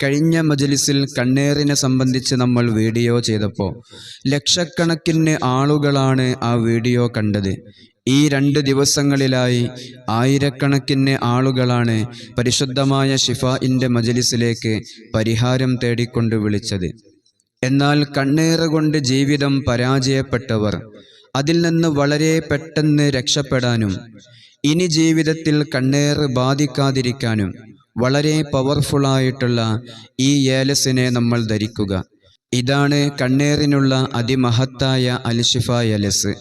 കഴിഞ്ഞ മജ്‌ലിസിൽ കണ്ണേറിനെ സംബന്ധിച്ച് നമ്മൾ വീഡിയോ ചെയ്തപ്പോൾ ലക്ഷക്കണക്കിന് ആളുകളാണ് ആ വീഡിയോ കണ്ടത്. ഈ 2 ദിവസങ്ങളിലായി ആയിരക്കണക്കിന് ആളുകളാണ് പരിശുദ്ധമായ ശിഫാഇന്റെ മജ്‌ലിസിലേക്ക് പരിഹാരം തേടിക്കൊണ്ട് വിളിച്ചത്. എന്നാൽ കണ്ണേറ് കൊണ്ട് ജീവിതം പരാജയപ്പെട്ടവർ അതിൽ നിന്ന് വളരെ പെട്ടെന്ന് രക്ഷപ്പെടാനും ഇനി ജീവിതത്തിൽ കണ്ണേറ് ബാധിക്കാതിരിക്കാനും വളരെ പവർഫുള്ളായിട്ടുള്ള ഈ ഏലസിനെ നമ്മൾ ധരിക്കുക. ഇതാണ് കണ്ണേറിനുള്ള അതിമഹത്തായ അൽഷിഫ ഏലസ്.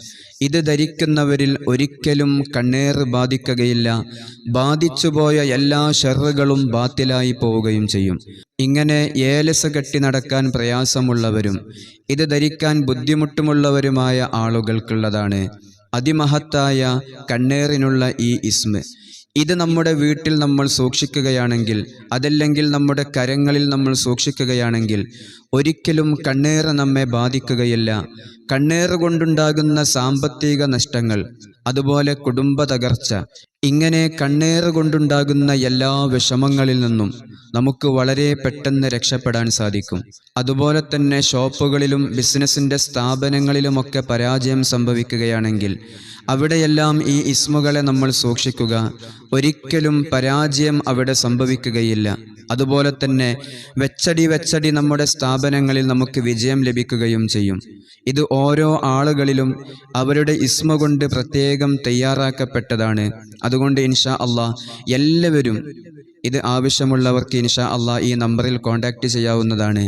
ഇത് ധരിക്കുന്നവരിൽ ഒരിക്കലും കണ്ണേറ് ബാധിക്കുകയില്ല. ബാധിച്ചുപോയ എല്ലാ ഷർറുകളും ബാത്തിലായി പോവുകയും ചെയ്യും. ഇങ്ങനെ ഏലസ് കെട്ടി നടക്കാൻ പ്രയാസമുള്ളവരും ഇത് ധരിക്കാൻ ബുദ്ധിമുട്ടുമുള്ളവരുമായ ആളുകൾക്കുള്ളതാണ് അതിമഹത്തായ കണ്ണേറിനുള്ള ഈ ഇസ്മ്. ഇത് നമ്മുടെ വീട്ടിൽ നമ്മൾ സൂക്ഷിക്കുകയാണെങ്കിൽ, അതല്ലെങ്കിൽ നമ്മുടെ കരങ്ങളിൽ നമ്മൾ സൂക്ഷിക്കുകയാണെങ്കിൽ ഒരിക്കലും കണ്ണേറ് നമ്മെ ബാധിക്കുകയില്ല. കണ്ണേറ് കൊണ്ടുണ്ടാകുന്ന സാമ്പത്തിക നഷ്ടങ്ങൾ, അതുപോലെ കുടുംബ തകർച്ച, ഇങ്ങനെ കണ്ണേറ് കൊണ്ടുണ്ടാകുന്ന എല്ലാ വിഷമങ്ങളിൽ നിന്നും നമുക്ക് വളരെ പെട്ടെന്ന് രക്ഷപ്പെടാൻ സാധിക്കും. അതുപോലെ തന്നെ ഷോപ്പുകളിലും ബിസിനസ്സിൻ്റെ സ്ഥാപനങ്ങളിലുമൊക്കെ പരാജയം സംഭവിക്കുകയാണെങ്കിൽ അവിടെയെല്ലാം ഈ ഇസ്മുകളെ നമ്മൾ സൂക്ഷിക്കുക. ഒരിക്കലും പരാജയം അവിടെ സംഭവിക്കുകയില്ല. അതുപോലെ തന്നെ വെച്ചടി നമ്മുടെ സ്ഥാപനങ്ങളിൽ നമുക്ക് വിജയം ലഭിക്കുകയും ചെയ്യും. ഇത് ഓരോ ആളുകളിലും അവരുടെ ഇസ്മ കൊണ്ട് പ്രത്യേകം തയ്യാറാക്കപ്പെട്ടതാണ്. അതുകൊണ്ട് ഇൻഷാ അള്ളാഹ് എല്ലാവരും ഇത് ആവശ്യമുള്ളവർക്ക് ഇൻഷാ അള്ളാഹ് ഈ നമ്പറിൽ കോൺടാക്റ്റ് ചെയ്യാവുന്നതാണ്.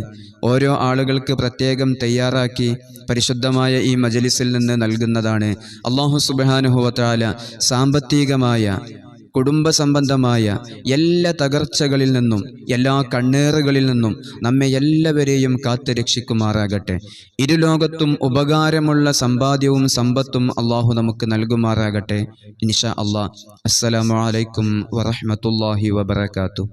ഓരോ ആളുകൾക്ക് പ്രത്യേകം തയ്യാറാക്കി പരിശുദ്ധമായ ഈ മജ്‌ലിസിൽ നിന്ന് നൽകുന്നതാണ്. അല്ലാഹു സുബ്ഹാനഹു വ തആല സാമ്പത്തികമായ കുടുംബ സംബന്ധമായ എല്ലാ തകർച്ചകളിൽ നിന്നും എല്ലാ കണ്ണേറുകളിൽ നിന്നും നമ്മെ എല്ലാവരെയും കാത്തു രക്ഷിക്കുമാറാകട്ടെ. ഇരുലോകത്തും ഉപകാരമുള്ള സമ്പാദ്യവും സമ്പത്തും അള്ളാഹു നമുക്ക് നൽകുമാറാകട്ടെ. ഇൻഷാ അള്ളാഹ്. അസ്സലാമു അലൈക്കും വറഹ്മത്തുള്ളാഹി വബറകാതുഹു.